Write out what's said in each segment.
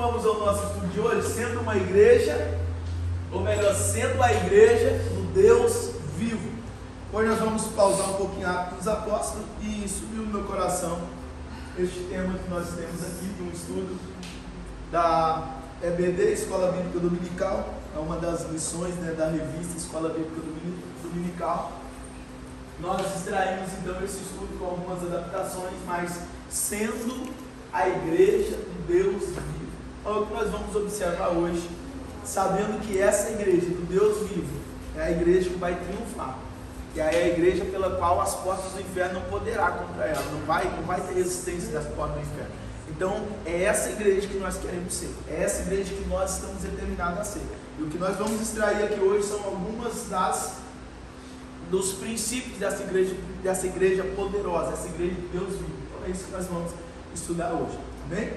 vamos ao nosso estudo de hoje, sendo uma igreja, ou melhor, sendo a igreja do Deus vivo. Hoje nós vamos pausar um pouquinho Atos dos Apóstolos e subiu no meu coração este tema que nós temos aqui de um estudo da EBD, Escola Bíblica Dominical, é uma das lições, né, da revista Escola Bíblica Dominical. Nós extraímos então esse estudo com algumas adaptações, mas sendo a igreja do Deus vivo. É o que nós vamos observar hoje, sabendo que essa igreja do Deus vivo é a igreja que vai triunfar. E aí é a igreja pela qual as portas do inferno não poderá contra ela, não vai ter resistência das portas do inferno. Então é essa igreja que nós queremos ser, é essa igreja que nós estamos determinados a ser. E o que nós vamos extrair aqui hoje são algumas dos princípios dessa igreja poderosa, essa igreja de Deus vivo. Então é isso que nós vamos estudar hoje, amém?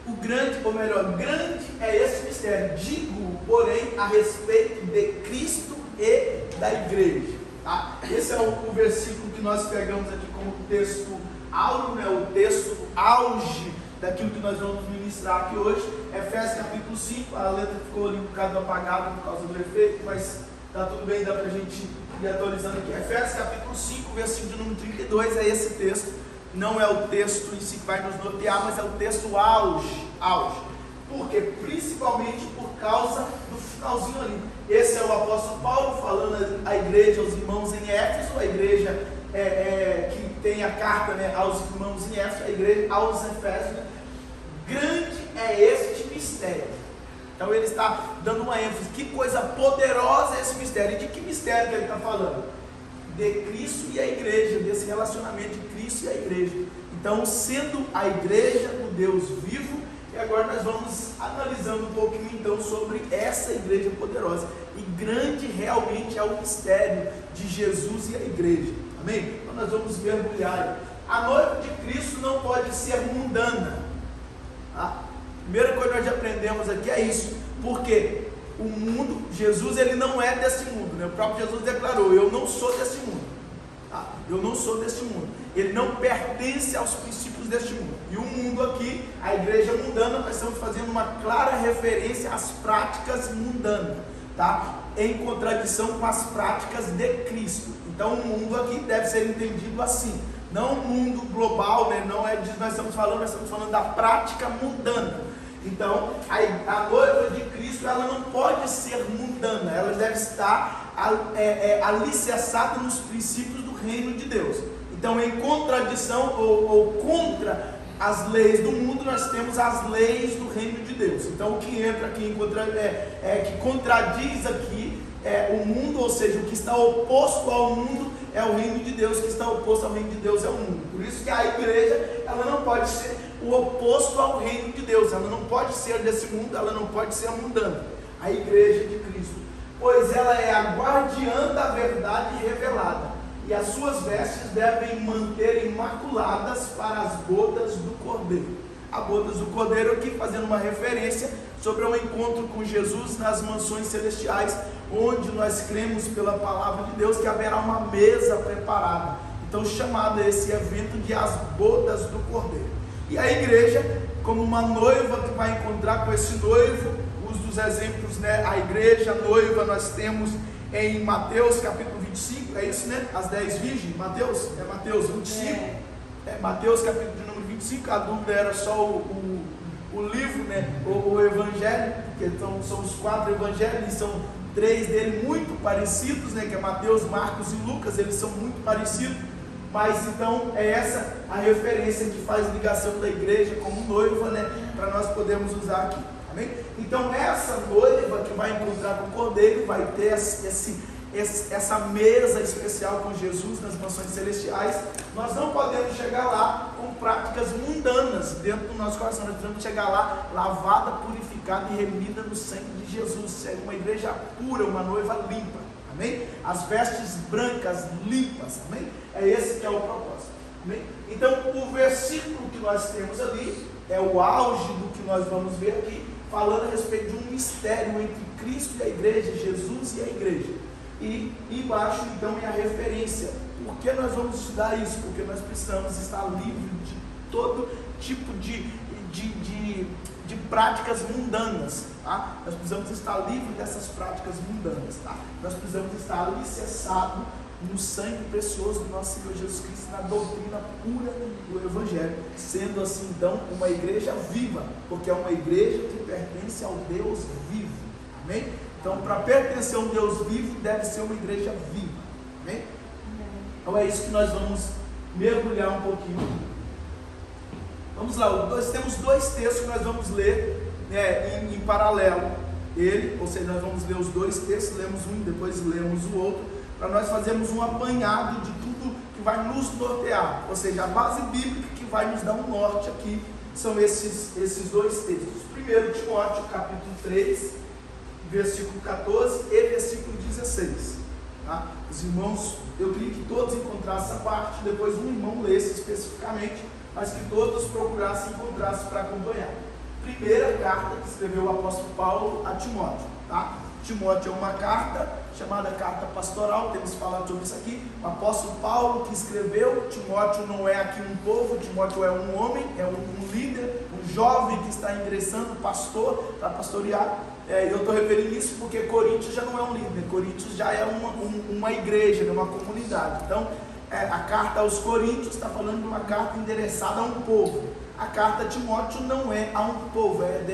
O grande, ou melhor, grande é esse mistério. Digo, porém, a respeito de Cristo e da igreja, tá? Esse é o versículo que nós pegamos aqui como texto áureo, né? O texto auge daquilo que nós vamos ministrar aqui hoje. Efésios capítulo 5, a letra ficou ali um bocado apagada por causa do efeito, mas tá tudo bem, dá pra gente ir atualizando aqui. Efésios capítulo 5, versículo de número 32, é esse texto. Não é o texto em si que vai nos nortear, mas é o texto auge. Por quê? Principalmente por causa do finalzinho ali. Esse é o apóstolo Paulo falando à igreja, aos irmãos em Éfeso, a igreja que tem a carta, né, aos irmãos em Éfeso, a igreja aos Efésios. Grande é este mistério. Então ele está dando uma ênfase. Que coisa poderosa é esse mistério. E de que mistério que ele está falando? De Cristo e a igreja, desse relacionamento de Cristo e a igreja. Então, sendo a igreja do Deus vivo, e agora nós vamos analisando um pouquinho então sobre essa igreja poderosa. E grande realmente é o mistério de Jesus e a igreja. Amém? Então nós vamos mergulhar. A noiva de Cristo não pode ser mundana. Tá? Primeira coisa que nós já aprendemos aqui é isso. Porque o mundo, Jesus, ele não é desse mundo, né? O próprio Jesus declarou: eu não sou desse mundo, tá? Eu não sou desse mundo. Ele não pertence aos princípios deste mundo. E o mundo aqui, a igreja mundana, nós estamos fazendo uma clara referência às práticas mundanas, tá? Em contradição com as práticas de Cristo. Então o mundo aqui deve ser entendido assim, não o mundo global, né? Não é disso que nós estamos falando da prática mundana. Então, a noiva de Cristo, ela não pode ser mundana, ela deve estar alicerçada nos princípios do reino de Deus. Então, em contradição ou contra as leis do mundo, nós temos as leis do reino de Deus. Então, o que entra aqui que contradiz aqui o mundo, ou seja, o que está oposto ao mundo é o reino de Deus, o que está oposto ao reino de Deus é o mundo. Por isso que a igreja, ela não pode ser o oposto ao reino de Deus, ela não pode ser desse mundo, ela não pode ser mundana, a igreja de Cristo, pois ela é a guardiã da verdade revelada, e as suas vestes devem manter imaculadas para as bodas do Cordeiro. A bodas do Cordeiro aqui fazendo uma referência sobre o encontro com Jesus nas mansões celestiais, onde nós cremos pela palavra de Deus que haverá uma mesa preparada, então chamado esse evento de as bodas do Cordeiro. E a igreja, como uma noiva que vai encontrar com esse noivo, os dos exemplos, né? A igreja, a noiva, nós temos em Mateus capítulo 25, é isso, né? As 10 virgens, Mateus 25, Mateus capítulo de número 25, a dúvida era só o livro, né? O evangelho, porque então são os 4 evangelhos, e são 3 dele muito parecidos, né? Que é Mateus, Marcos e Lucas, eles são muito parecidos. Mas então é essa a referência que faz ligação da igreja como noiva, né? Para nós podermos usar aqui, amém? Então essa noiva que vai encontrar com o Cordeiro vai ter essa mesa especial com Jesus nas mansões celestiais. Nós não podemos chegar lá com práticas mundanas dentro do nosso coração. Nós temos que chegar lá lavada, purificada e remida no sangue de Jesus. Ser uma igreja pura, uma noiva limpa, amém? As vestes brancas, limpas, amém? É esse que é o propósito, amém? Então o versículo que nós temos ali é o auge do que nós vamos ver aqui, falando a respeito de um mistério entre Cristo e a igreja, Jesus e a igreja. E embaixo então é a referência. Por que nós vamos estudar isso? Porque nós precisamos estar livres de todo tipo de práticas mundanas, tá? Nós precisamos estar livres dessas práticas mundanas, tá? Nós precisamos estar alicerçados no sangue precioso do nosso Senhor Jesus Cristo, na doutrina pura do Evangelho, sendo assim então uma igreja viva, porque é uma igreja que pertence ao Deus vivo, amém? Então, para pertencer a um Deus vivo, deve ser uma igreja viva, amém? Então é isso que nós vamos mergulhar um pouquinho. Vamos lá, nós temos dois textos que nós vamos ler, né, em paralelo, ou seja, nós vamos ler os dois textos, lemos um, depois lemos o outro, para nós fazermos um apanhado de tudo que vai nos nortear, ou seja, a base bíblica que vai nos dar um norte aqui, são esses dois textos. Primeiro Timóteo, capítulo 3, versículo 14 e versículo 16, tá? Os irmãos, eu queria que todos encontrassem essa parte, depois um irmão lesse especificamente, mas que todos procurassem encontrar-se para acompanhar. Primeira carta que escreveu o apóstolo Paulo a Timóteo, tá? Timóteo é uma carta chamada carta pastoral, temos falado sobre isso aqui. O apóstolo Paulo que escreveu, Timóteo não é aqui um povo, Timóteo é um homem, é um líder, um jovem que está ingressando, pastor, para pastorear. Eu estou referindo isso porque Coríntios já não é um líder, Coríntios já é uma igreja, uma comunidade. Então, a carta aos Coríntios está falando de uma carta endereçada a um povo. A carta a Timóteo não é a um povo, é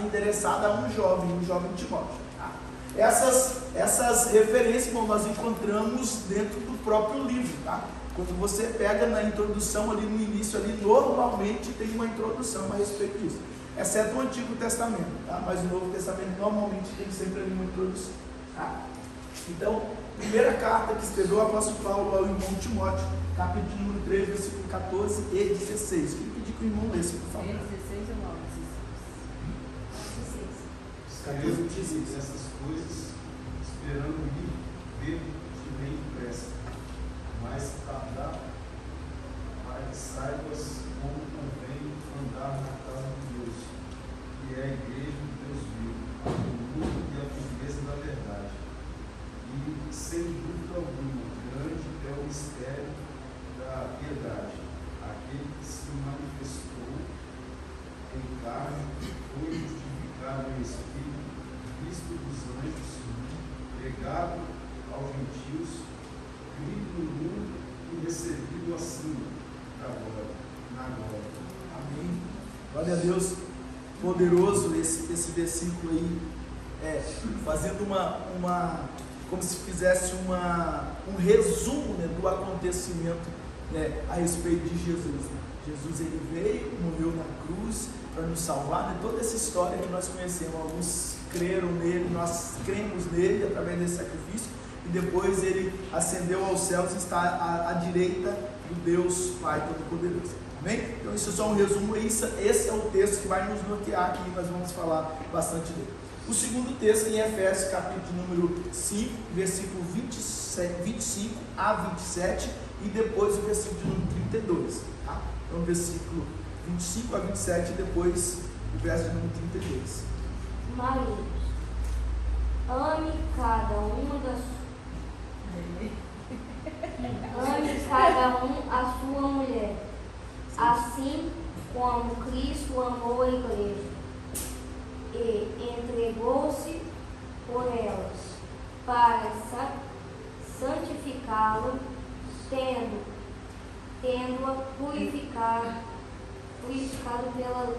endereçada a um jovem Timóteo. Tá? Essas referências, bom, nós encontramos dentro do próprio livro. Tá? Quando você pega na introdução ali no início, ali, normalmente tem uma introdução a respeito disso. Exceto o Antigo Testamento, tá? Mas o Novo Testamento normalmente tem sempre ali uma introdução. Tá? Então, primeira carta que escreveu o apóstolo Paulo ao irmão Timóteo, capítulo número 3, versículo 14 e 16. Queria pedir que o irmão lesse, por favor. 16 ou 9? 16. Escrevo-te essas coisas, esperando ir ver que vem depressa, mas tardar, para que saibas como convém andar na casa de Deus, que é a igreja de Deus vivo, a luz e a firmeza da verdade. E, sem dúvida alguma, grande é o mistério da piedade. Aquele que se manifestou em carne, foi justificado em espírito, visto dos anjos, pregado aos gentios, crido no mundo e recebido acima da glória, na glória. Amém. Glória a Deus. Poderoso esse versículo aí, fazendo como se fizesse um resumo, né, do acontecimento, né, a respeito de Jesus. Jesus ele veio, morreu na cruz para nos salvar, né, toda essa história que nós conhecemos. Alguns creram nele, nós cremos nele através desse sacrifício, e depois ele ascendeu aos céus e está à direita do Deus Pai Todo-Poderoso. Amém? Então isso é só um resumo, esse é o texto que vai nos nortear aqui, nós vamos falar bastante dele. O segundo texto em Efésios, capítulo número 5, versículo 25 a 27, e depois o versículo número 32. Tá? Então, versículo 25 a 27, e depois o verso número 32. Maridos, ame cada um a sua mulher, assim como Cristo amou a igreja e entregou-se por elas, para santificá-la, tendo-a purificado pela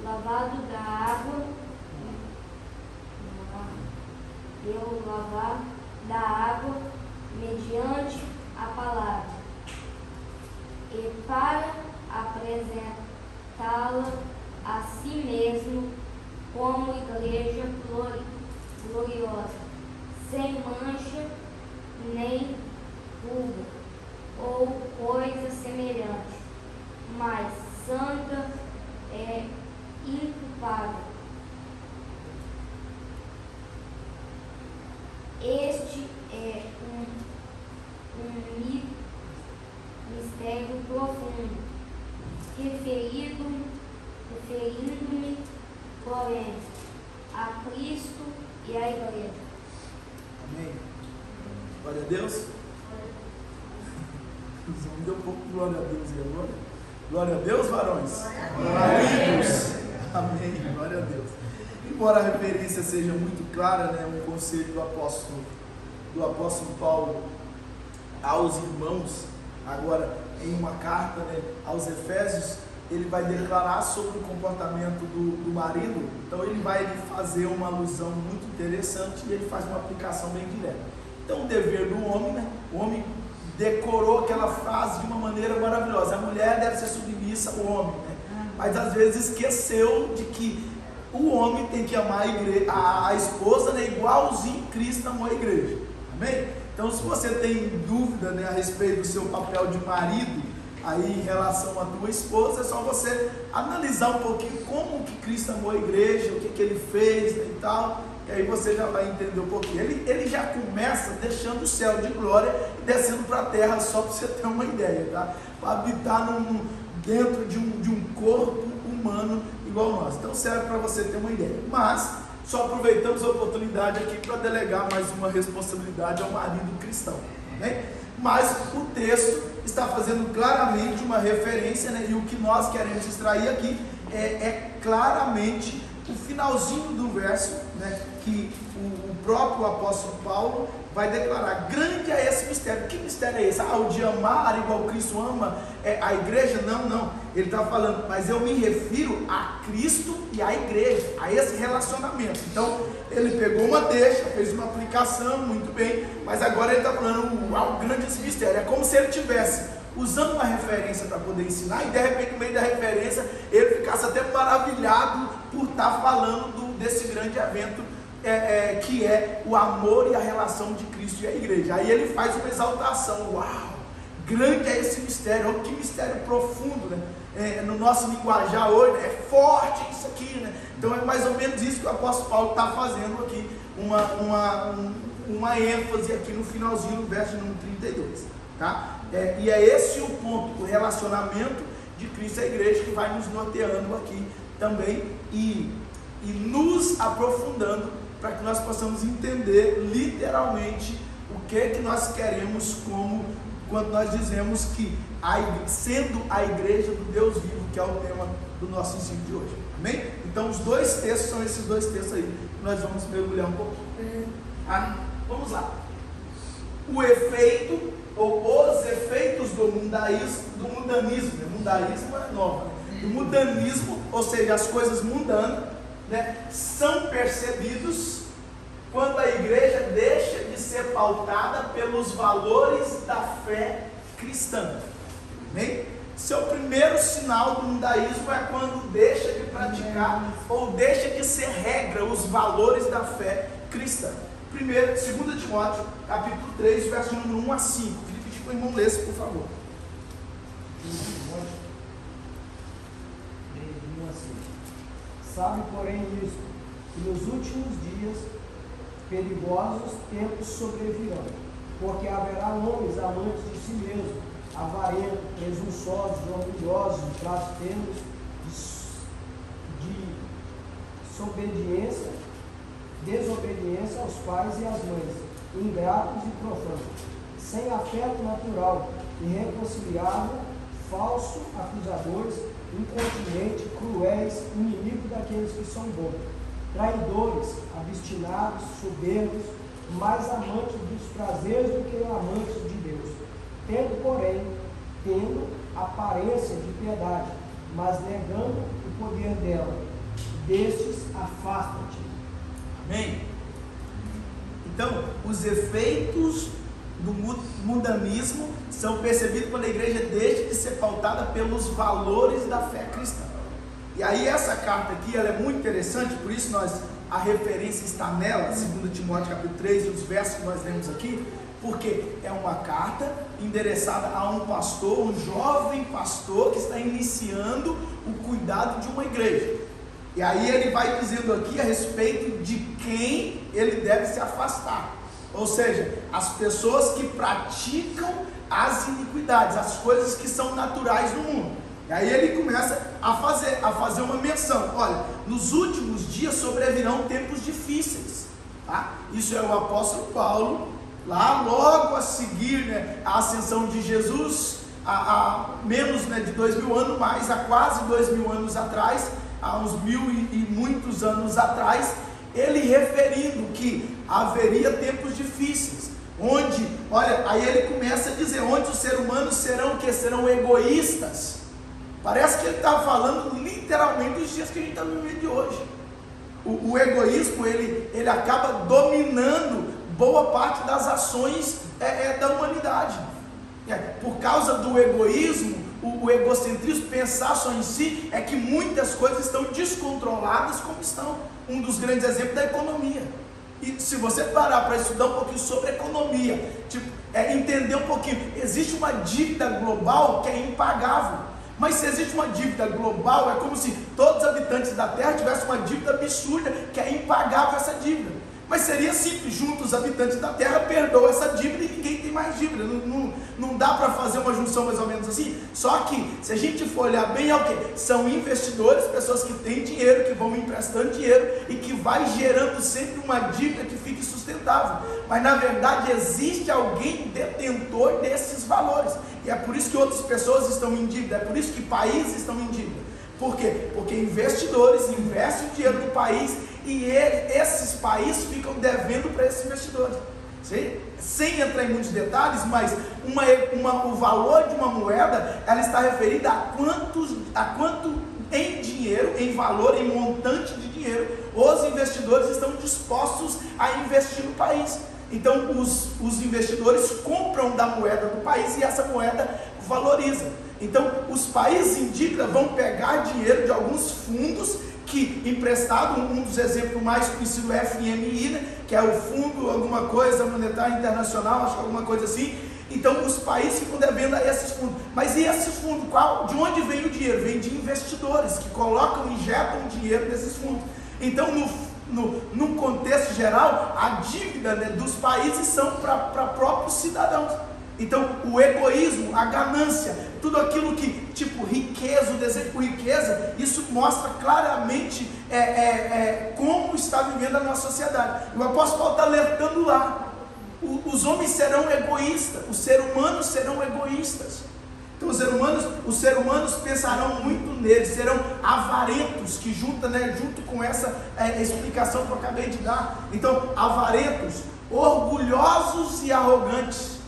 lavado da água, pelo lavar da água mediante a palavra, e para apresentá-la a si mesmo como igreja gloriosa, sem mancha nem ruga ou coisa semelhante, mas santa e inculpável. Este é um mistério profundo, referindo-me, porém, a Cristo e à igreja. Amém. Glória a Deus. Deu um pouco de glória a Deus aí agora. Glória a Deus, varões. Glória a Deus. Amém. Glória a Deus. Embora a referência seja muito clara, né, um conselho do apóstolo Paulo aos irmãos, agora em uma carta, né, aos Efésios, ele vai declarar sobre o comportamento do marido. Então ele vai fazer uma alusão muito interessante e ele faz uma aplicação bem direta. Então o dever do homem, né, o homem decorou aquela frase de uma maneira maravilhosa: a mulher deve ser submissa ao homem, né? Mas às vezes esqueceu de que o homem tem que amar a esposa, né, igualzinho Cristo amou a igreja. Amém? Então, se você tem dúvida, né, a respeito do seu papel de marido aí em relação à tua esposa, é só você analisar um pouquinho como que Cristo amou a igreja, o que ele fez, né, e tal, e aí você já vai entender um pouquinho. Ele já começa deixando o céu de glória e descendo para a terra, só para você ter uma ideia, tá? Para habitar dentro de um corpo humano igual nós. Então serve para você ter uma ideia. Mas só aproveitamos a oportunidade aqui para delegar mais uma responsabilidade ao marido cristão, né? Mas o texto está fazendo claramente uma referência, né? E o que nós queremos extrair aqui é claramente o finalzinho do verso, né? Que o próprio apóstolo Paulo vai declarar: grande é esse mistério. Que mistério é esse? O de amar igual Cristo ama a igreja? Não. Ele está falando, mas eu me refiro a Cristo e à igreja, a esse relacionamento. Então, ele pegou uma deixa, fez uma aplicação, muito bem, mas agora ele está falando: uau, grande esse mistério. É como se ele estivesse usando uma referência para poder ensinar, e de repente, no meio da referência, ele ficasse até maravilhado por estar falando desse grande evento, que é o amor e a relação de Cristo e a igreja. Aí ele faz uma exaltação: uau, grande é esse mistério. Oh, que mistério profundo, né? No nosso linguajar hoje, né? É forte isso aqui, né? Então é mais ou menos isso que o apóstolo Paulo está fazendo aqui, uma ênfase aqui no finalzinho do verso número 32, tá? E é esse o ponto, o relacionamento de Cristo e a igreja, que vai nos norteando aqui também e nos aprofundando, para que nós possamos entender literalmente o que nós queremos quando nós dizemos que sendo a igreja do Deus vivo, que é o tema do nosso ensino de hoje. Amém? Então os dois textos são esses dois textos aí, que nós vamos mergulhar um pouquinho. Vamos lá. O efeito, ou os efeitos do mundanismo, né? Mundanismo é nova, né? Do mundanismo, ou seja, as coisas mundanas, né, são percebidos quando a igreja deixa de ser pautada pelos valores da fé cristã. Amém? Seu primeiro sinal do mundaísmo é quando deixa de praticar ou deixa de ser regra os valores da fé cristã. 2 Timóteo, capítulo 3, verso número 1 a 5. Queria pedir para o irmão lesse, por favor. 2 Timóteo 3, 1 a 5. Sabe, porém, isto, que nos últimos dias perigosos tempos sobrevirão, porque haverá homens amantes de si mesmos, avarentos, presunçosos, orgulhosos, blasfemos, de desobediência aos pais e às mães, ingratos e profanos, sem afeto natural, irreconciliável, falso, acusadores, incontinentes, cruéis, inimigos daqueles que são bons, traidores, obstinados, soberbos, mais amantes dos prazeres do que amantes de Deus, tendo aparência de piedade, mas negando o poder dela. Destes afasta-te. Amém? Então, os efeitos do mundanismo são percebidos quando a igreja deixa de ser pautada pelos valores da fé cristã. E aí essa carta aqui, ela é muito interessante, por isso a referência está nela, 2 Timóteo capítulo 3, os versos que nós lemos aqui, porque é uma carta endereçada a um pastor, um jovem pastor que está iniciando o cuidado de uma igreja. E aí ele vai dizendo aqui a respeito de quem ele deve se afastar. Ou seja, as pessoas que praticam as iniquidades, as coisas que são naturais no mundo. E aí ele começa a fazer uma menção. Olha, nos últimos dias sobrevirão tempos difíceis. Tá? Isso é o apóstolo Paulo lá logo a seguir, né, a ascensão de Jesus, há menos, né, de 2000 anos, mais há quase 2000 anos atrás, há uns 1000 e muitos anos atrás, ele referindo que haveria tempos difíceis, onde, olha, aí ele começa a dizer, onde os seres humanos serão o quê? Serão egoístas. Parece que ele está falando literalmente dos dias que a gente está vivendo de hoje. O egoísmo, ele acaba dominando boa parte das ações da humanidade. Por causa do egoísmo, o egocentrismo, pensar só em si, é que muitas coisas estão descontroladas como estão. Um dos grandes exemplos da economia. E se você parar para estudar um pouquinho sobre economia, entender um pouquinho, existe uma dívida global que é impagável. Mas se existe uma dívida global, é como se todos os habitantes da Terra tivessem uma dívida absurda, que é impagável essa dívida. Mas seria simples, juntos os habitantes da Terra perdoam essa dívida e ninguém tem mais dívida. Não dá para fazer uma junção mais ou menos assim. Só que, se a gente for olhar bem, é o quê? São investidores, pessoas que têm dinheiro, que vão emprestando dinheiro e que vai gerando sempre uma dívida que fique sustentável. Mas na verdade existe alguém detentor desses valores. E é por isso que outras pessoas estão em dívida, é por isso que países estão em dívida. Por quê? Porque investidores investem dinheiro no país e esses países ficam devendo para esses investidores. Sem entrar em muitos detalhes, mas o valor de uma moeda, ela está referida a quanto em dinheiro, em valor, em montante de dinheiro, os investidores estão dispostos a investir no país. Então os investidores compram da moeda do país e essa moeda valoriza. Então os países em dívida vão pegar dinheiro de alguns fundos que emprestado, um dos exemplos mais conhecidos é o FMI, né, que é o Fundo alguma coisa monetário internacional, acho que alguma coisa assim. Então os países ficam devendo a esses fundos. Mas e esses fundos? De onde vem o dinheiro? Vem de investidores que injetam dinheiro nesses fundos. Então num contexto geral, a dívida, né, dos países são para próprios cidadãos. Então o egoísmo, a ganância, tudo aquilo que, tipo riqueza, o desejo por riqueza, isso mostra claramente como está vivendo a nossa sociedade. O apóstolo Paulo está alertando lá, os homens serão egoístas, os seres humanos serão egoístas. Então os seres humanos pensarão muito neles, serão avarentos, que junto com essa explicação que eu acabei de dar. Então, avarentos, orgulhosos e arrogantes,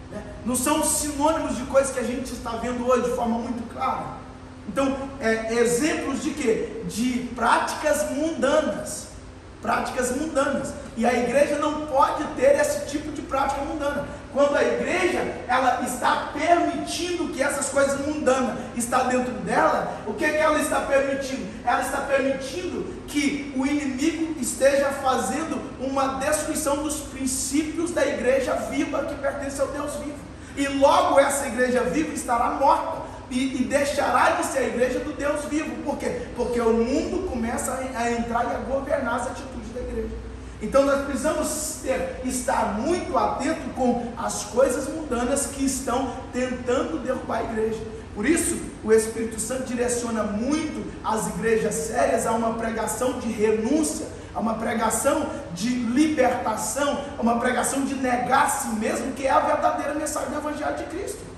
né? Não são sinônimos de coisas que a gente está vendo hoje de forma muito clara. Então, exemplos de quê? De práticas mundanas. E a igreja não pode ter esse tipo de prática mundana. Quando a igreja ela está permitindo que essas coisas mundanas estão dentro dela, o que ela está permitindo? Ela está permitindo que o inimigo esteja fazendo uma destruição dos princípios da igreja viva que pertence ao Deus vivo. E logo essa igreja viva estará morta e deixará de ser a igreja do Deus vivo. Por quê? Porque o mundo começa a entrar e a governar as atitudes da igreja. Então nós precisamos estar muito atentos com as coisas mundanas que estão tentando derrubar a igreja. Por isso o Espírito Santo direciona muito as igrejas sérias a uma pregação de renúncia, a uma pregação de libertação, a uma pregação de negar a si mesmo, que é a verdadeira mensagem do Evangelho de Cristo.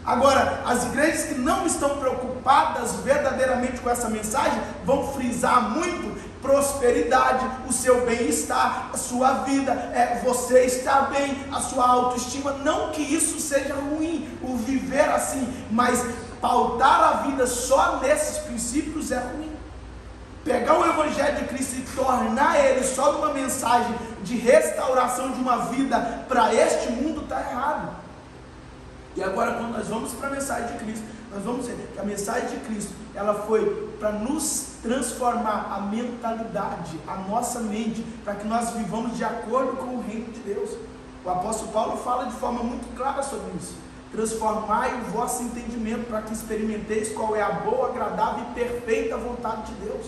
Agora, as igrejas que não estão preocupadas verdadeiramente com essa mensagem vão frisar muito prosperidade, o seu bem-estar, a sua vida, você estar bem, a sua autoestima. Não que isso seja ruim, o viver assim, mas pautar a vida só nesses princípios é ruim. Pegar o Evangelho de Cristo e tornar ele só uma mensagem de restauração de uma vida para este mundo está errado. E agora, quando nós vamos para a mensagem de Cristo, nós vamos ver que a mensagem de Cristo, ela foi para nos transformar a mentalidade, a nossa mente, para que nós vivamos de acordo com o reino de Deus. O apóstolo Paulo fala de forma muito clara sobre isso. Transformai o vosso entendimento para que experimenteis qual é a boa, agradável e perfeita vontade de Deus.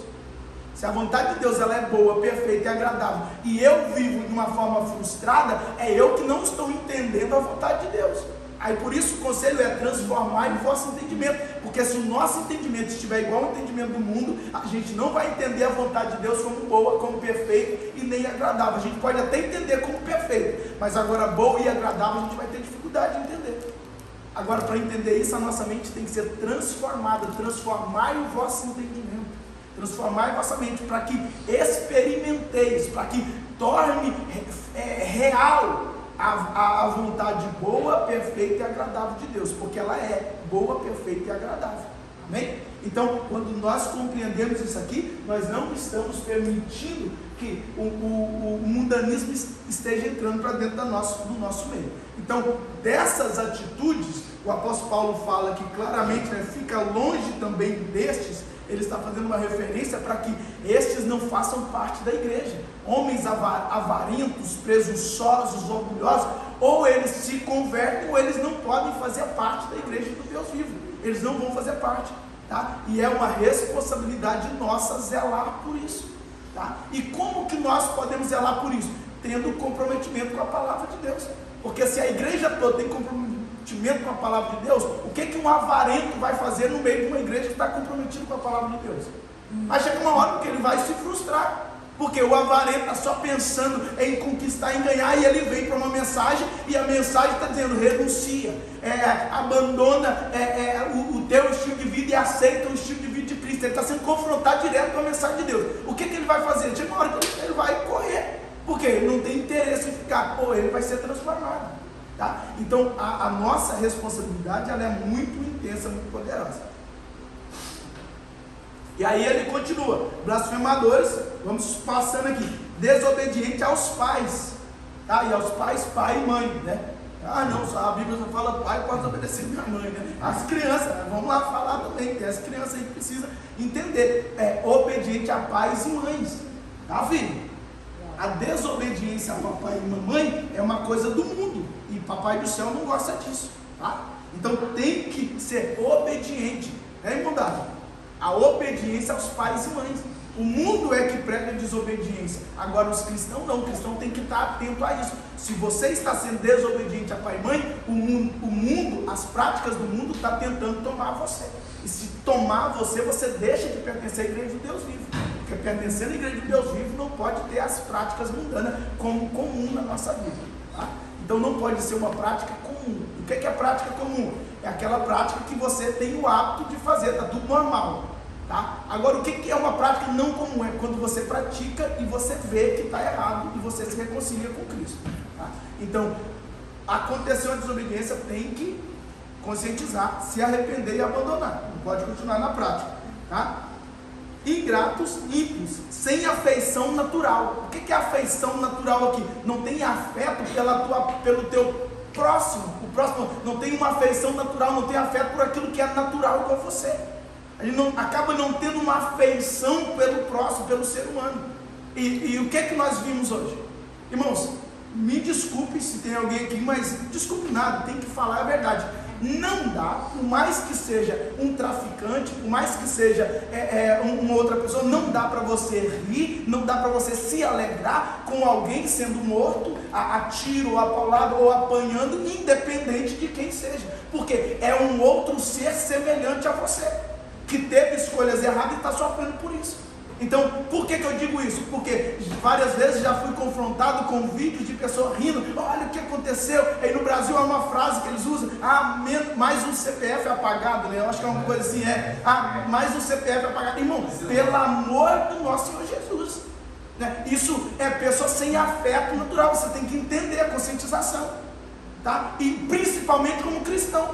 Se a vontade de Deus ela é boa, perfeita e agradável, e eu vivo de uma forma frustrada, é eu que não estou entendendo a vontade de Deus. Aí por isso o conselho é transformar o vosso entendimento, porque se o nosso entendimento estiver igual ao entendimento do mundo, a gente não vai entender a vontade de Deus como boa, como perfeita e nem agradável. A gente pode até entender como perfeito, mas agora boa e agradável a gente vai ter dificuldade de entender. Agora, para entender isso, a nossa mente tem que ser transformada. Transformai o vosso entendimento, transformai a vossa mente, para que experimenteis, para que torne real a vontade boa, perfeita e agradável de Deus, porque ela é boa, perfeita e agradável. Amém? Então, quando nós compreendemos isso aqui, nós não estamos permitindo que o mundanismo esteja entrando para dentro do nosso meio. Então, dessas atitudes, o apóstolo Paulo fala que claramente, né, fica longe também destes. Ele está fazendo uma referência para que estes não façam parte da igreja. Homens avarentos, presunçosos, orgulhosos, ou eles se convertem ou eles não podem fazer parte da igreja do Deus vivo. Eles não vão fazer parte, tá? E é uma responsabilidade nossa zelar por isso, tá? E como que nós podemos zelar por isso? Tendo comprometimento com a palavra de Deus. Porque se a igreja toda tem comprometimento com a palavra de Deus, o que um avarento vai fazer no meio de uma igreja que está comprometido com a palavra de Deus? Vai chegar uma hora que ele vai se frustrar, porque o avarento está só pensando em conquistar, em ganhar, e ele vem para uma mensagem, e a mensagem está dizendo: renuncia, abandona o teu estilo de vida e aceita o estilo de vida de Cristo. Ele está sendo confrontado direto com a mensagem de Deus. O que ele vai fazer? Chega uma hora que ele vai correr, porque ele não tem interesse em ficar, ele vai ser transformado, tá? Então a nossa responsabilidade, ela é muito intensa, muito poderosa. E aí ele continua: blasfemadores, vamos passando aqui, desobediente aos pais, tá? E aos pais, pai e mãe, né? Não, a Bíblia só fala pai, pode obedecer minha mãe, né? As crianças, vamos lá falar também, tem as crianças aí que precisam entender, obediente a pais e mães, tá, filho? A desobediência a papai e mamãe é uma coisa do mundo, e papai do céu não gosta disso, tá? Então tem que ser obediente, irmandade. A obediência aos pais e mães. O mundo é que prega desobediência. Agora os cristãos não. O cristão tem que estar atento a isso. Se você está sendo desobediente a pai e mãe, o mundo, as práticas do mundo está tentando tomar você. E se tomar você, você deixa de pertencer à igreja do Deus vivo. Porque pertencendo à igreja do Deus vivo não pode ter as práticas mundanas como comum na nossa vida, tá? Então não pode ser uma prática comum. O que é prática comum? É aquela prática que você tem o hábito de fazer, está tudo normal, tá? Agora, o que é uma prática não comum? É quando você pratica e você vê que está errado e você se reconcilia com Cristo, tá? Então, aconteceu a desobediência, tem que conscientizar, se arrepender e abandonar. Não pode continuar na prática, tá? Ingratos, ímpios, sem afeição natural. O que é afeição natural aqui? Não tem afeto pelo teu próximo. O próximo não tem uma afeição natural, não tem afeto por aquilo que é natural com você. Ele acaba não tendo uma afeição pelo próximo, pelo ser humano. E o que é que nós vimos hoje? Irmãos, me desculpe se tem alguém aqui, mas desculpe nada, tem que falar a verdade. Não dá, por mais que seja um traficante, por mais que seja uma outra pessoa, não dá para você rir, não dá para você se alegrar com alguém sendo morto a tiro, a paulada ou apanhando, independente de quem seja, porque é um outro ser semelhante a você, que teve escolhas erradas e está sofrendo por isso. Então, por que eu digo isso? Porque várias vezes já fui confrontado com vídeos de pessoas rindo: olha o que aconteceu. Aí no Brasil há uma frase que eles usam: mais um CPF apagado, né? Eu acho que é uma coisa assim, mais um CPF apagado. Irmão, pelo amor do nosso Senhor Jesus, né? Isso é pessoa sem afeto natural. Você tem que entender a conscientização, tá? E principalmente como cristão,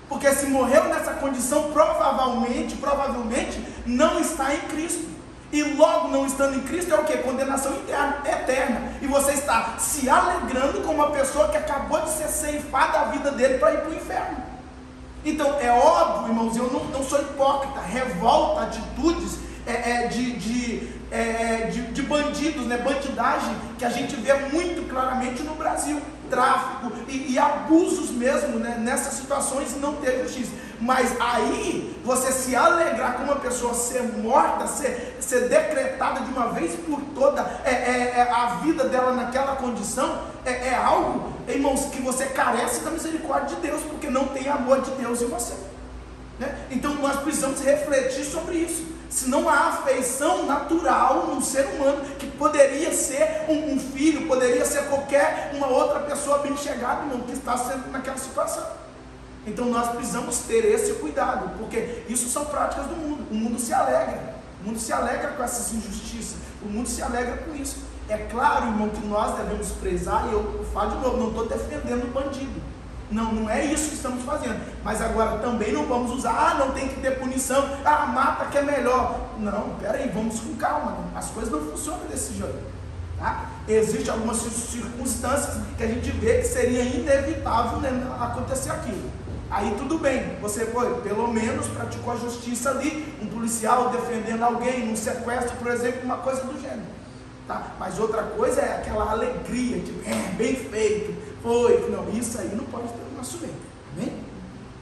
porque se morreu nessa condição, provavelmente não está em Cristo. E logo não estando em Cristo é o que? Condenação eterna. E você está se alegrando com uma pessoa que acabou de ser ceifada a vida dele para ir para o inferno. Então é óbvio, irmãos, eu não sou hipócrita. Revolta, atitudes, de bandidos, né? Bandidagem, que a gente vê muito claramente no Brasil, tráfico e abusos mesmo, né? Nessas situações não ter justiça. Mas aí você se alegrar com uma pessoa ser morta, ser decretada de uma vez por toda, a vida dela naquela condição, é algo, irmãos, que você carece da misericórdia de Deus, porque não tem amor de Deus em você, né? Então nós precisamos refletir sobre isso. Se não há afeição natural num ser humano, que poderia ser um filho, poderia ser qualquer uma outra pessoa bem chegada, irmão, que está sendo naquela situação. Então nós precisamos ter esse cuidado, porque isso são práticas do mundo. O mundo se alegra, com essas injustiças, o mundo se alegra com isso. É claro, irmão, que nós devemos prezar, e eu falo de novo, não estou defendendo o bandido, não é isso que estamos fazendo, mas agora também não vamos usar, não tem que ter punição, mata que é melhor. Não, peraí, vamos com calma, as coisas não funcionam desse jeito, tá? Existem algumas circunstâncias que a gente vê que seria inevitável, né, acontecer aquilo. Aí tudo bem, você pelo menos praticou a justiça ali, um policial defendendo alguém, num sequestro, por exemplo, uma coisa do gênero, tá? Mas outra coisa é aquela alegria, tipo, bem feito, não, isso aí não pode ter no nosso meio, amém?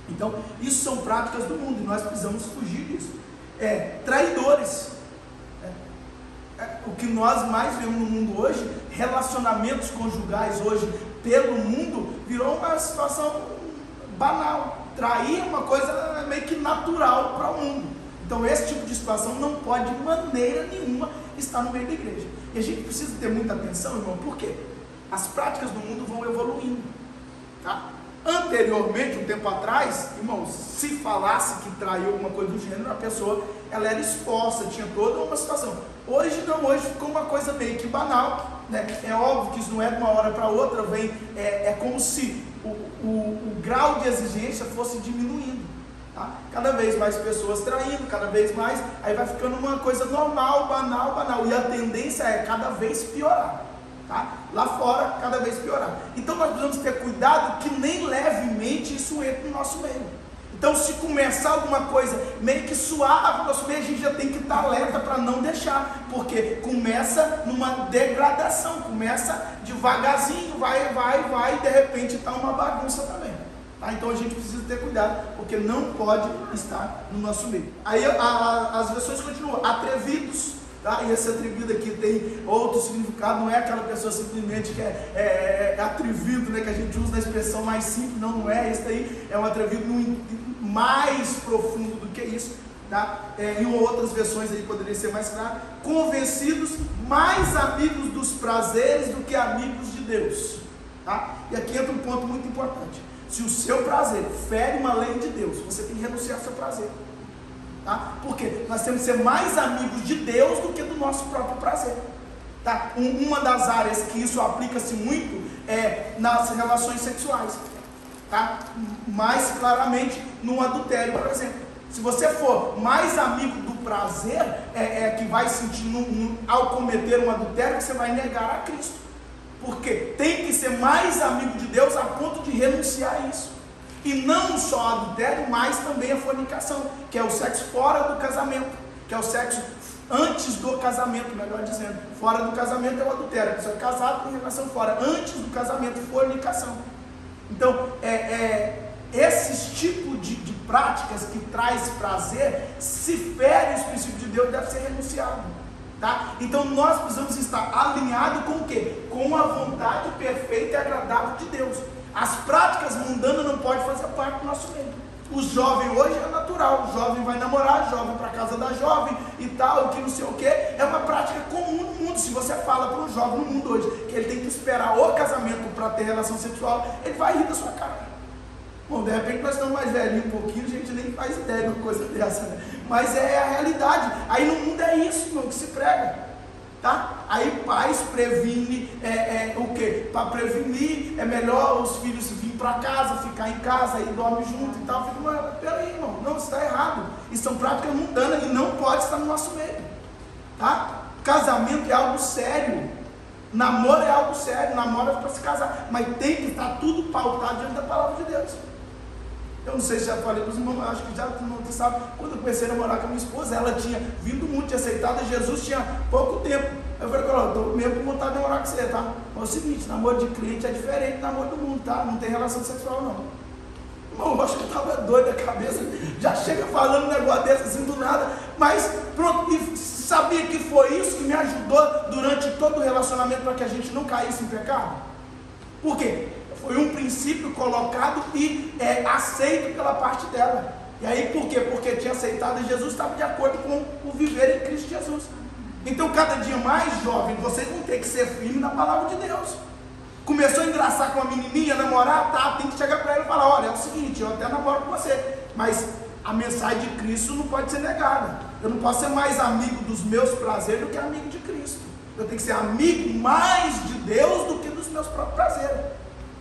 Então, isso são práticas do mundo, e nós precisamos fugir disso. Traidores, o que nós mais vemos no mundo hoje, relacionamentos conjugais hoje, pelo mundo, virou uma situação banal. Trair é uma coisa meio que natural para o mundo. Então esse tipo de situação não pode de maneira nenhuma estar no meio da igreja. E a gente precisa ter muita atenção, irmão, por quê? As práticas do mundo vão evoluindo, tá? Anteriormente, um tempo atrás, irmãos, se falasse que traiu alguma coisa do gênero, a pessoa ela era exposta, tinha toda uma situação. Hoje não, hoje ficou uma coisa meio que banal, né? É óbvio que isso não é de uma hora para outra, é como se o grau de exigência fosse diminuindo, tá? Cada vez mais pessoas traindo, cada vez mais, aí vai ficando uma coisa normal, banal, e a tendência é cada vez piorar, tá? Lá fora, cada vez piorar. Então nós precisamos ter cuidado que nem levemente isso entre no nosso meio. Então se começar alguma coisa meio que suave no nosso meio, a gente já tem que estar alerta para não deixar, porque começa numa degradação, começa devagarzinho, vai, e de repente está uma bagunça também, tá? Então a gente precisa ter cuidado, porque não pode estar no nosso meio. Aí as versões continuam, atrevidos, tá? E esse atrevido aqui tem outro significado, não é aquela pessoa simplesmente que é atrevido, né, que a gente usa na expressão mais simples, não é, esse daí é um atrevido mais profundo do que isso, tá? Em outras versões aí poderia ser mais claro, convencidos, mais amigos dos prazeres do que amigos de Deus, tá? E aqui entra um ponto muito importante: se o seu prazer fere uma lei de Deus, você tem que renunciar ao seu prazer, tá? Porque nós temos que ser mais amigos de Deus do que do nosso próprio prazer, tá? Uma das áreas que isso aplica-se muito é nas relações sexuais, tá? Mais claramente no adultério, por exemplo. Se você for mais amigo do prazer, que vai sentir ao cometer um adultério, você vai negar a Cristo, porque tem que ser mais amigo de Deus a ponto de renunciar a isso. E não só adultério, mas também a fornicação, que é o sexo fora do casamento, que é o sexo antes do casamento, melhor dizendo. Fora do casamento é o adultério, a pessoa é casada com relação fora, antes do casamento, fornicação. Então, esses tipos de práticas que traz prazer, se fere os princípios de Deus, deve ser renunciado, tá? Então nós precisamos estar alinhados com o quê? Com a vontade perfeita e agradável de Deus. As práticas mundanas não podem fazer parte do nosso meio. O jovem hoje é natural, o jovem vai namorar, o jovem para casa da jovem e tal, que não sei o que, é uma prática comum no mundo. Se você fala para um jovem no mundo hoje que ele tem que esperar o casamento para ter relação sexual, ele vai rir da sua cara. Bom, de repente nós estamos mais velhinhos um pouquinho, a gente nem faz ideia de uma coisa dessa, né? Mas é a realidade. Aí no mundo é isso, irmão, que se prega, tá? Aí pais previnem, o quê? Para prevenir, é melhor os filhos virem para casa, ficar em casa, aí dormem junto e tal. Fica, mas peraí, irmão, não, isso está errado. Isso são práticas mundanas e não pode estar no nosso meio, tá? Casamento é algo sério, namoro é algo sério, namoro é para se casar, mas tem que estar tudo pautado diante da palavra de Deus. Eu não sei se já falei para os irmãos, acho que já não sabe. Quando eu comecei a namorar com a minha esposa, ela tinha vindo muito, tinha aceitado Jesus, tinha pouco tempo. Eu falei, eu estou mesmo com vontade de namorar com você, tá? Mas é o seguinte, namoro de crente é diferente do namoro do mundo, tá? Não tem relação sexual, não. Irmão, eu acho que eu estava doido da cabeça, já chega falando um negócio desse assim do nada, mas pronto, e sabia que foi isso que me ajudou durante todo o relacionamento para que a gente não caísse em pecado? Por quê? Foi um princípio colocado e aceito pela parte dela. E aí por quê? Porque tinha aceitado e Jesus estava de acordo com o viver em Cristo Jesus. Então cada dia mais, jovem, vocês vão ter que ser firmes na palavra de Deus. Começou a engraçar com a menininha, namorar, tá, tem que chegar para ela e falar, olha, é o seguinte, eu até namoro com você, mas a mensagem de Cristo não pode ser negada. Eu não posso ser mais amigo dos meus prazeres do que amigo de Cristo. Eu tenho que ser amigo mais de Deus do que dos meus próprios prazeres.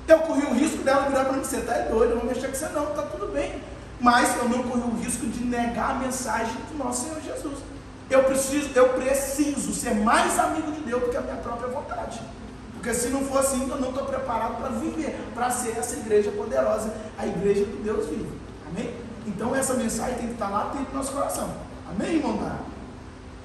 Eu corri o risco dela virar para mim, você está doido, eu não vou mexer com você não, está tudo bem. Mas eu não corri o risco de negar a mensagem do nosso Senhor Jesus. Eu preciso ser mais amigo de Deus do que a minha própria vontade. Porque se não for assim, eu não estou preparado para viver, para ser essa igreja poderosa, a igreja do Deus vivo. Amém? Então essa mensagem tem que estar lá dentro do nosso coração. Amém, irmão?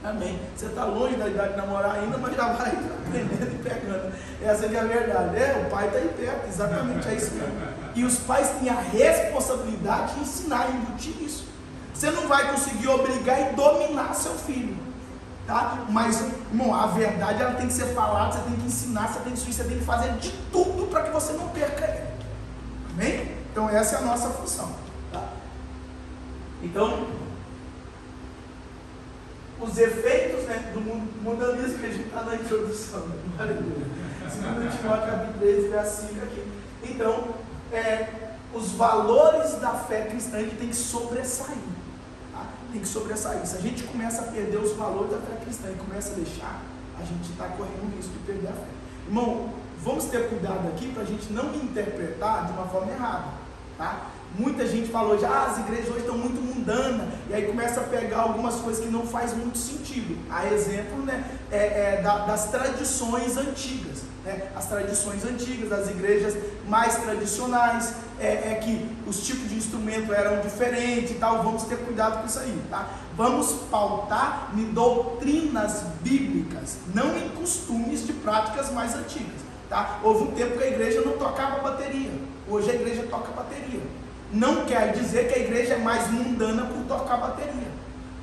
Amém. Você está longe da idade de namorar ainda, mas já vai aprendendo e pegando. Essa é a verdade. O pai está aí perto, exatamente, é isso mesmo. E os pais têm a responsabilidade de ensinar e embutir isso. Você não vai conseguir obrigar e dominar seu filho, tá? Mas, irmão, a verdade ela tem que ser falada, você tem que ensinar, você tem que fazer de tudo para que você não perca ele. Amém? Então essa é a nossa função, tá? Então, os efeitos, né, do mundanismo que a gente está na introdução, aleluia. 2 Timóteo capítulo 3, verso 5 aqui. Então, os valores da fé cristã tem que sobressair. Tá? Tem que sobressair. Se a gente começa a perder os valores da fé cristã e começa a deixar, a gente está correndo o risco de perder a fé. Irmão, vamos ter cuidado aqui para a gente não interpretar de uma forma errada. Tá? Muita gente falou já, as igrejas hoje estão muito mundanas, e aí começa a pegar algumas coisas que não faz muito sentido. A exemplo, né, das tradições antigas, né? As tradições antigas das igrejas mais tradicionais, que os tipos de instrumento eram diferentes e tal. Vamos ter cuidado com isso aí, tá? Vamos pautar em doutrinas bíblicas, não em costumes de práticas mais antigas, tá? Houve um tempo que a igreja não tocava bateria, hoje a igreja toca bateria. Não quer dizer que a igreja é mais mundana por tocar bateria.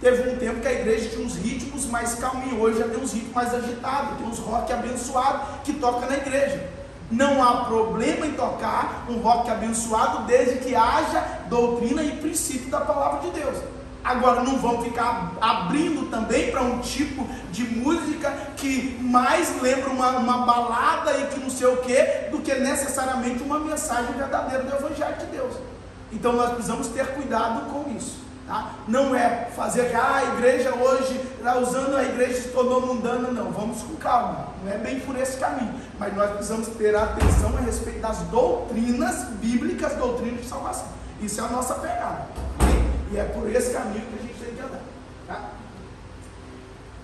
Teve um tempo que a igreja tinha uns ritmos mais calminhos, hoje já tem uns ritmos mais agitados, tem uns rock abençoado que toca na igreja. Não há problema em tocar um rock abençoado desde que haja doutrina e princípio da palavra de Deus. Agora não vamos ficar abrindo também para um tipo de música que mais lembra uma balada e que não sei o que, do que necessariamente uma mensagem verdadeira do Evangelho de Deus. Então nós precisamos ter cuidado com isso, tá? Não é fazer que a igreja hoje, usando a igreja se tornou mundana, não. Vamos com calma, não é bem por esse caminho, mas nós precisamos ter atenção a respeito das doutrinas bíblicas, doutrinas de salvação. Isso é a nossa pegada, okay? E é por esse caminho que a gente tem que andar, tá?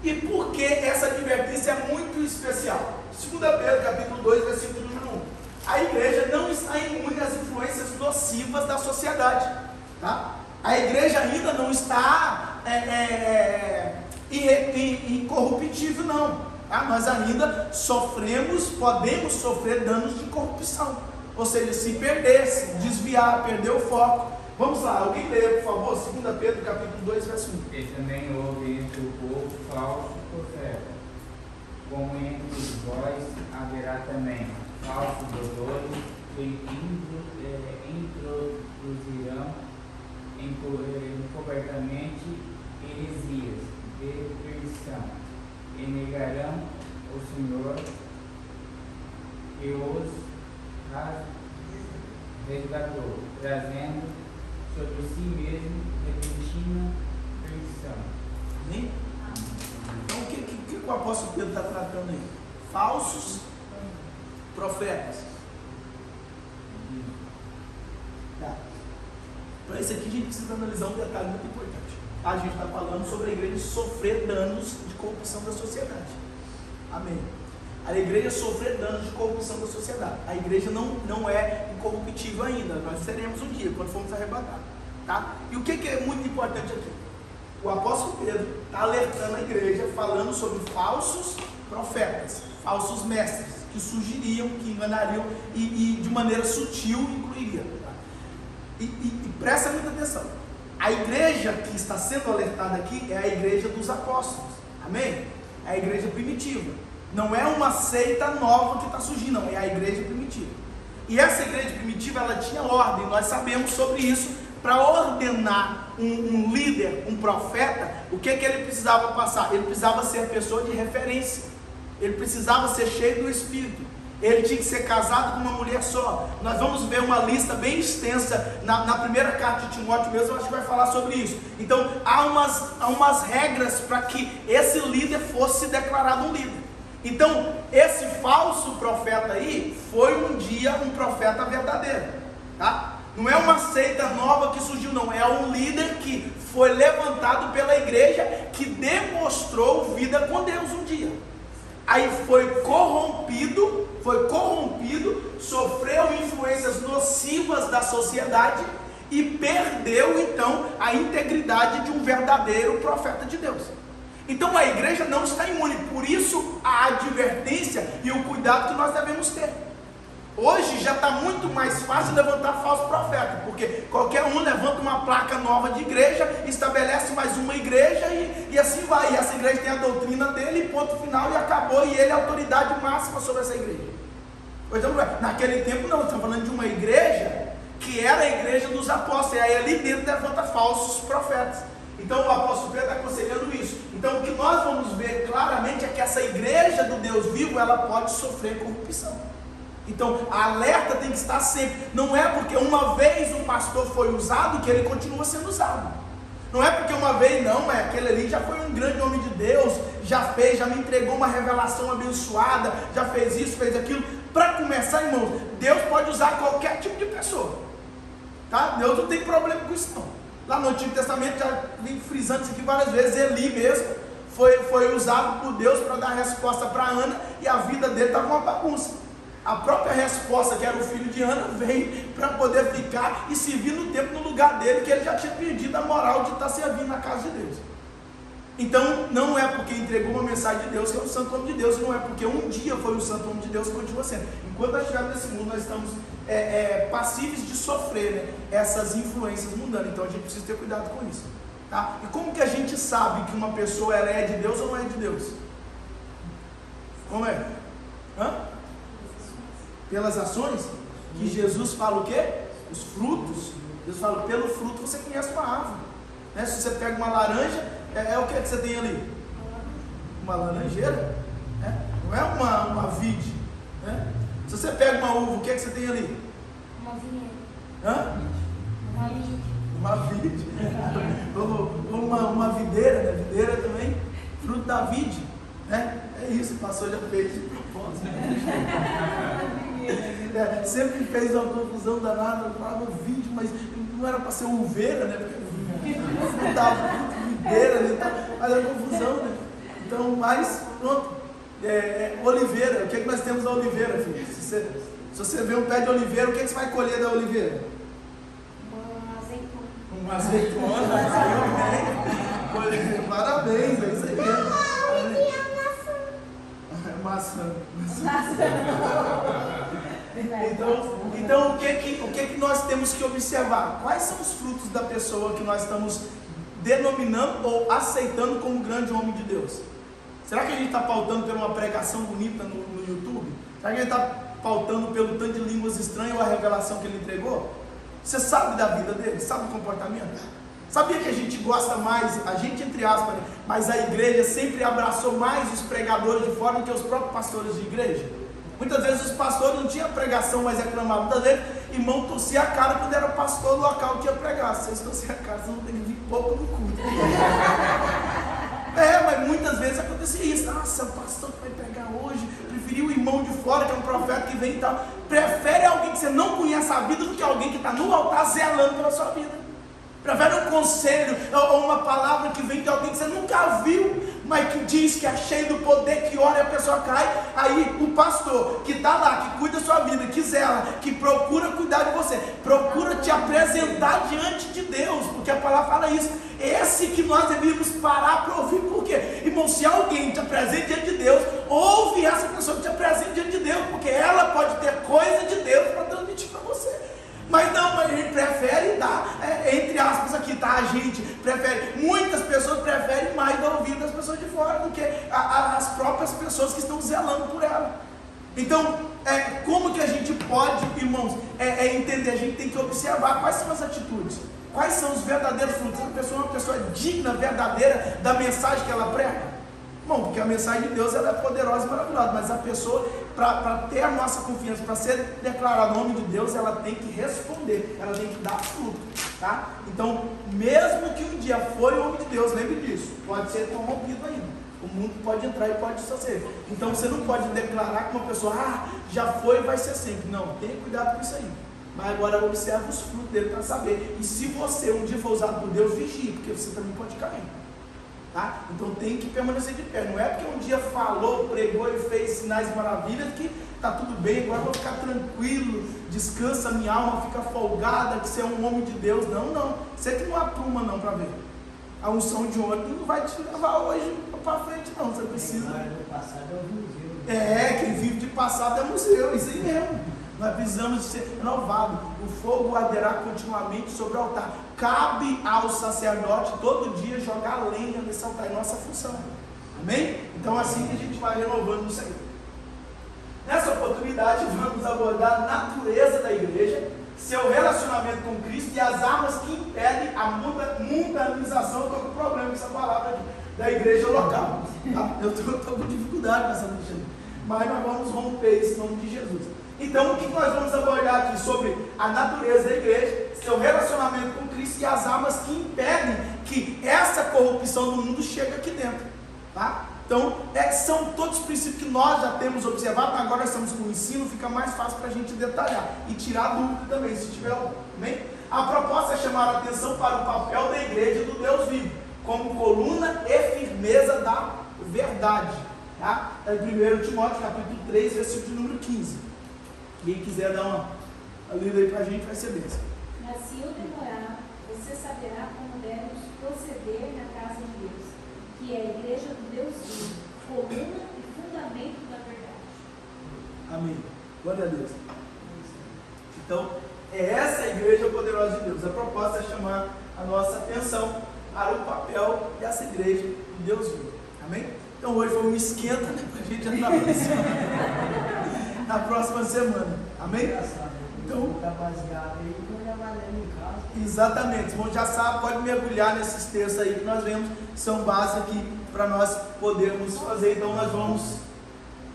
E por que essa advertência é muito especial? 2 Pedro capítulo 2, versículo número 1. A igreja não está imune às influências nocivas da sociedade, tá? A igreja ainda não está incorruptível, não, tá? Nós ainda podemos sofrer danos de corrupção, ou seja, se perder, se desviar, perder o foco. Vamos lá, alguém lê, por favor, 2 Pedro capítulo 2, verso 1. E também houve entre o povo falso profeta, como entre vós haverá também falsos doutores que introduzirão encobertamente heresias de perdição, e negarão o Senhor que os resgatou, trazendo sobre si mesmo repentina perdição. Amém? Então o que o apóstolo Pedro está tratando aí? Falsos profetas. Tá. Para isso aqui a gente precisa analisar um detalhe muito importante. A gente está falando sobre a igreja sofrer danos de corrupção da sociedade. Amém. A igreja sofrer danos de corrupção da sociedade. A igreja não é incorruptível ainda. Nós seremos um dia, quando formos arrebatados. Tá? E o que é muito importante aqui? O apóstolo Pedro está alertando a igreja, falando sobre falsos profetas, falsos mestres, que surgiriam, que enganariam e de maneira sutil incluiriam. Tá? E presta muita atenção. A igreja que está sendo alertada aqui é a igreja dos apóstolos. Amém? É a igreja primitiva. Não é uma seita nova que está surgindo, não. É a igreja primitiva. E essa igreja primitiva, ela tinha ordem. Nós sabemos sobre isso. Para ordenar um líder, um profeta, o que ele precisava passar? Ele precisava ser a pessoa de referência. Ele precisava ser cheio do Espírito. Ele tinha que ser casado com uma mulher só. Nós vamos ver uma lista bem extensa na primeira carta de Timóteo mesmo, eu acho que vai falar sobre isso. Então, há umas regras para que esse líder fosse declarado um líder. Então, esse falso profeta aí, foi um dia um profeta verdadeiro, tá? Não é uma seita nova que surgiu, não. É um líder que foi levantado pela igreja, que demonstrou vida com Deus um dia. Aí foi corrompido, sofreu influências nocivas da sociedade e perdeu então a integridade de um verdadeiro profeta de Deus. Então a igreja não está imune, por isso a advertência e o cuidado que nós devemos ter. Hoje já está muito mais fácil levantar falso profeta, porque qualquer um levanta uma placa nova de igreja, estabelece mais uma igreja e assim vai. E essa igreja tem a doutrina dele, ponto final, e acabou, e ele é a autoridade máxima sobre essa igreja. Então, naquele tempo não, estamos falando de uma igreja que era a igreja dos apóstolos, e aí ali dentro levanta falsos profetas. Então o apóstolo Pedro está aconselhando isso. Então o que nós vamos ver claramente é que essa igreja do Deus vivo, ela pode sofrer corrupção. Então, a alerta tem que estar sempre. Não é porque uma vez um pastor foi usado que ele continua sendo usado. Não é porque uma vez, não, mas aquele ali já foi um grande homem de Deus, já me entregou uma revelação abençoada, já fez isso, fez aquilo. Para começar, irmãos, Deus pode usar qualquer tipo de pessoa, tá? Deus não tem problema com isso, não. Lá no Antigo Testamento, já vim frisando isso aqui várias vezes, Eli mesmo foi usado por Deus para dar resposta para Ana, e a vida dele estava uma bagunça. A própria resposta, que era o filho de Ana, veio para poder ficar e servir no tempo no lugar dele, que ele já tinha perdido a moral de estar servindo na casa de Deus. Então, não é porque entregou uma mensagem de Deus que é o santo homem de Deus, não é porque um dia foi o santo homem de Deus que continua sendo. Enquanto nós estivermos nesse mundo, nós estamos passíveis de sofrer, né, essas influências mundanas. Então, a gente precisa ter cuidado com isso. Tá? E como que a gente sabe que uma pessoa ela é de Deus ou não é de Deus? Como é? Pelas ações, que Jesus fala o quê? Os frutos. Jesus fala, pelo fruto você conhece uma árvore, né? Se você pega uma laranja, é o que você tem ali? Uma laranjeira, né? Não é uma vide, né? Se você pega uma uva, o que você tem ali? Uma vinha. Uma vide. Uma videira, né? Videira também, fruto da vide, né? É isso, passou já fez de propósito. Sempre fez uma confusão danada, falava vídeo, mas não era para ser uveira, né? Porque não dava videira, né? Mas era confusão, né? Então, mas pronto, oliveira. O que nós temos na oliveira, filho? Se você vê um pé de oliveira, o que você vai colher da oliveira? Uma azeitona. Parabéns, é isso aí. Maçã. Então o que nós temos que observar? Quais são os frutos da pessoa que nós estamos denominando ou aceitando como grande homem de Deus? Será que a gente está pautando por uma pregação bonita no YouTube? Será que a gente está pautando pelo tanto de línguas estranhas ou a revelação que ele entregou? Você sabe da vida dele? Sabe o comportamento? Sabia que a gente gosta mais, a gente entre aspas, mas a igreja sempre abraçou mais os pregadores de fora do que os próprios pastores de igreja? Muitas vezes os pastores não tinham pregação mais aclamada. Muitas vezes irmão torcia a cara quando era pastor local que ia pregar. Se vocês torciam a cara, vocês vão ter que vir pouco no culto. Mas muitas vezes acontecia isso. Nossa, o pastor que vai pregar hoje preferiu o irmão de fora, que é um profeta que vem e tal. Prefere alguém que você não conhece a vida do que alguém que está no altar zelando pela sua vida. Prefere um conselho ou uma palavra que vem de alguém que você nunca viu, mas que diz que é cheio do poder, que ora e a pessoa cai. Aí o pastor que está lá, que cuida da sua vida, que zela, que procura cuidar de você, procura te apresentar diante de Deus, porque a palavra fala isso. Esse que nós devíamos parar para ouvir. Por quê? Irmão, se alguém te apresenta diante de Deus, ouve essa pessoa que te apresenta diante de Deus, porque ela pode ter coisa de Deus para transmitir para você. Mas não, mas a gente prefere dar, entre aspas aqui, tá? A gente prefere, muitas pessoas preferem mais dar ouvido das pessoas de fora do que as próprias pessoas que estão zelando por ela. Então, como que a gente pode, irmãos, entender? A gente tem que observar quais são as atitudes, quais são os verdadeiros frutos. A pessoa é uma pessoa digna, verdadeira da mensagem que ela prega. Bom, porque a mensagem de Deus ela é poderosa e maravilhosa, mas a pessoa, para ter a nossa confiança, para ser declarado o nome de Deus, ela tem que responder, ela tem que dar fruto, tá? Então, mesmo que um dia for o homem de Deus, lembre disso, pode ser corrompido ainda, o mundo pode entrar e pode desfazer. Então, você não pode declarar que uma pessoa, já foi e vai ser sempre. Não, tenha cuidado com isso aí. Mas agora observe os frutos dele para saber. E se você um dia for usado por Deus, vigie, porque você também pode cair. Tá? Então tem que permanecer de pé. Não é porque um dia falou, pregou e fez sinais e maravilhas que está tudo bem, agora eu vou ficar tranquilo, descansa minha alma, fica folgada, que você é um homem de Deus. Não. Você que não apruma não para ver. A unção de ontem não vai te levar hoje para frente não. Você precisa. Quem vive de passado é museu, isso aí mesmo. Nós precisamos ser renovados. O fogo arderá continuamente sobre o altar. Cabe ao sacerdote todo dia jogar lenha nesse altar, é nossa função. Amém? Então assim que a gente vai renovando isso aí. Nessa oportunidade vamos abordar a natureza da igreja, seu relacionamento com Cristo e as armas que impedem a mundanização. Eu estou com problema com essa palavra da igreja local. Tá? Eu estou com dificuldade nessa notícia. Mas nós vamos romper isso em nome de Jesus. Então, o que nós vamos abordar aqui sobre a natureza da igreja, seu relacionamento com Cristo e as armas que impedem que essa corrupção do mundo chegue aqui dentro, tá? Então, são todos os princípios que nós já temos observado, mas agora estamos com o ensino, fica mais fácil para a gente detalhar e tirar dúvida também, se tiver algum, amém? A proposta é chamar a atenção para o papel da igreja do Deus vivo, como coluna e firmeza da verdade, tá? Em 1 Timóteo, capítulo 3, versículo de número 15. Quem quiser dar uma lida aí para a gente vai ser bênção. Mas se eu demorar, você saberá como devemos proceder na casa de Deus, que é a igreja do Deus vivo, coluna e fundamento da verdade. Amém. Glória a Deus. Então, essa a igreja poderosa de Deus. A proposta é chamar a nossa atenção para o papel dessa igreja de Deus vivo. Amém? Então hoje foi um esquenta, né? Para a gente já estar na próxima semana. Amém? Então, está baseado aí, então já vai lendo em casa. Exatamente. Os irmãos já sabem, pode mergulhar nesses textos aí que nós vemos, são base aqui para nós podermos fazer. Então nós vamos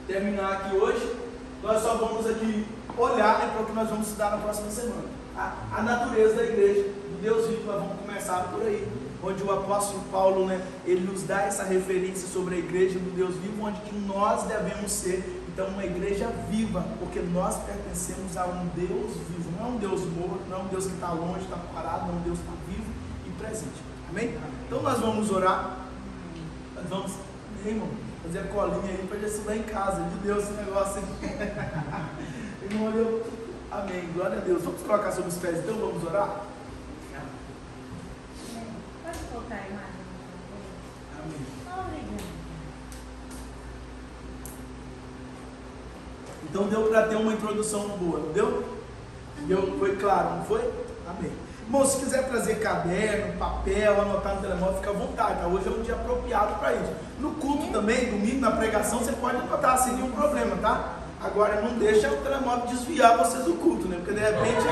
terminar aqui hoje. Nós só vamos aqui olhar, né, para o que nós vamos estudar na próxima semana. A natureza da igreja, do Deus vivo, nós vamos começar por aí. Onde o apóstolo Paulo, né, ele nos dá essa referência sobre a igreja do Deus vivo, onde que nós devemos ser. Então, uma igreja viva, porque nós pertencemos a um Deus vivo, não é um Deus morto, não é um Deus que está longe, está parado, não é um Deus que está vivo e presente. Amém? Então, nós vamos orar, nós vamos, irmão, fazer a colinha aí para já estudar em casa, de Deus esse negócio aí. Irmão, amém, glória a Deus. Vamos colocar sobre os pés, então vamos orar? Pode colocar a imagem? Amém. Obrigada. Então deu para ter uma introdução boa, não deu? Deu? Foi claro, não foi? Amém. Bom, se quiser trazer caderno, papel, anotar no telemóvel, fica à vontade, tá? Hoje é um dia apropriado para isso. No culto também, domingo, na pregação, você pode anotar, sem nenhum problema, tá? Agora não deixa o telemóvel desviar vocês do culto, né? Porque de repente,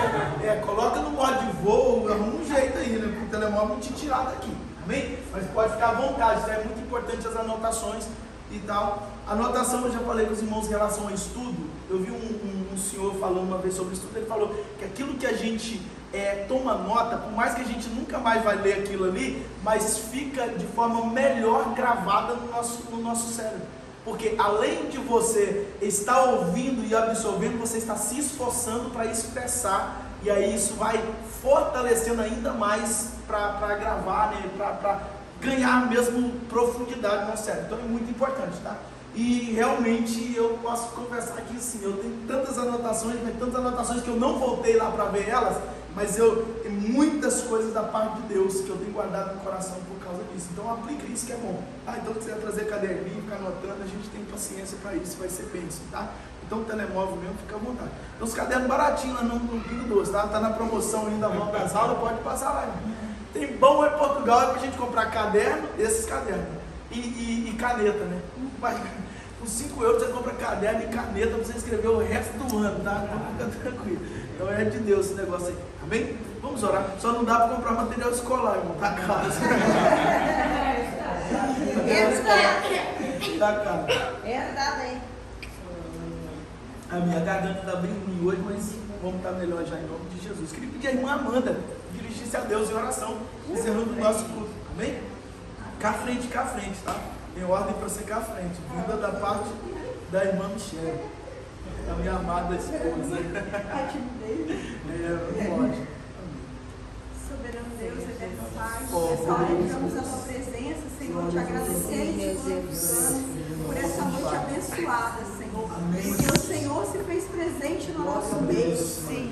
coloca no modo de voo, arruma um jeito aí, né? Para o telemóvel não te tirar daqui, amém? Mas pode ficar à vontade, isso é muito importante as anotações e tal. Anotação, eu já falei com os irmãos em relação ao estudo. Eu vi um senhor falando uma vez sobre estudo, ele falou que aquilo que a gente toma nota, por mais que a gente nunca mais vai ler aquilo ali, mas fica de forma melhor gravada no nosso cérebro. Porque além de você estar ouvindo e absorvendo, você está se esforçando para expressar, e aí isso vai fortalecendo ainda mais para gravar, né? ganhar mesmo profundidade no cérebro. Então é muito importante, tá? E realmente eu posso conversar aqui sim, eu tenho tantas anotações, mas tantas anotações que eu não voltei lá para ver elas, mas eu tenho muitas coisas da parte de Deus que eu tenho guardado no coração por causa disso. Então aplica isso que é bom. Então se você vai trazer caderninho, ficar anotando, a gente tem paciência para isso, vai ser bênção, tá? Então o telemóvel mesmo fica à vontade. Então os cadernos baratinhos lá no Pingo Doce, tá? Tá na promoção ainda, volta das aulas, pode passar lá. Tem bom em Portugal, é pra gente comprar caderno, esses cadernos, e caneta, né? Com 5 euros você compra caderno e caneta para você escrever o resto do ano, tá? Então fica tranquilo. Então é de Deus esse negócio aí, amém? Vamos orar. Só não dá para comprar material escolar, irmão, tá caro. Tá caro. É verdade aí. A minha garganta está bem ruim hoje, mas vamos estar melhor já em nome de Jesus. Queria pedir a irmã Amanda dirigir-se a Deus em oração, encerrando o nosso culto, amém? Cá frente, tá? Tem ordem para ser cá frente, vinda da parte da irmã Michele, da minha amada esposa. Não pode. Soberano Deus, eterno Pai, nessa hora entramos a tua presença, Senhor, te agradecendo e te glorificando por essa noite abençoada, Senhor. Porque o Senhor se fez presente no nosso meio.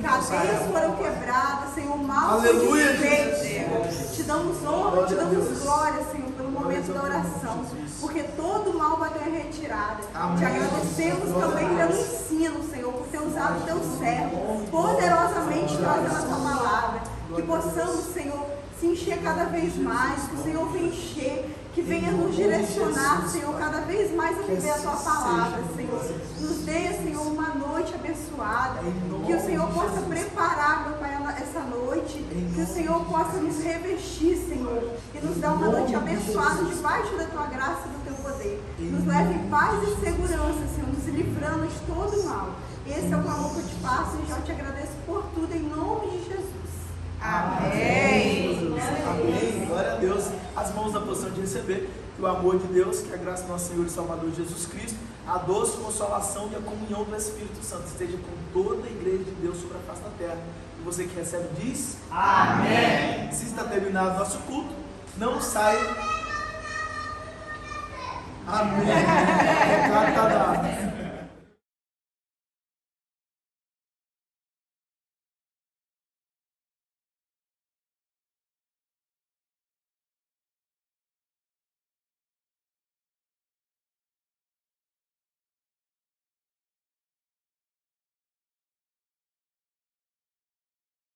Cadeias foram quebradas, Senhor, mal foi desfeito, Senhor. Te damos honra, te damos glória, Senhor, pelo momento da oração. Porque todo mal vai ter retirada. Te agradecemos também pelo ensino, Senhor, por ter usado o teu servo poderosamente trazendo a tua palavra. Que possamos, Senhor, se encher cada vez mais, que o Senhor venha encher, que venha nos direcionar, Senhor, cada vez mais a viver a tua palavra, Senhor. Nos dê, Senhor, uma noite abençoada, que o Senhor possa preparar, meu Pai, essa noite, que o Senhor possa nos revestir, Senhor, e nos dar uma noite abençoada debaixo da tua graça e do teu poder. Nos leve em paz e segurança, Senhor, nos livrando de todo mal. Esse é o clamor que eu te faço e já te agradeço por tudo, em nome de Jesus. Amém. Amém. Glória a Deus. As mãos na posição de receber. Que o amor de Deus, que a graça do nosso Senhor e Salvador Jesus Cristo, a doce consolação e a comunhão do Espírito Santo esteja com toda a igreja de Deus sobre a face da terra. E você que recebe diz: amém. Se está terminado o nosso culto, não saia. Amém. Recado tá dado.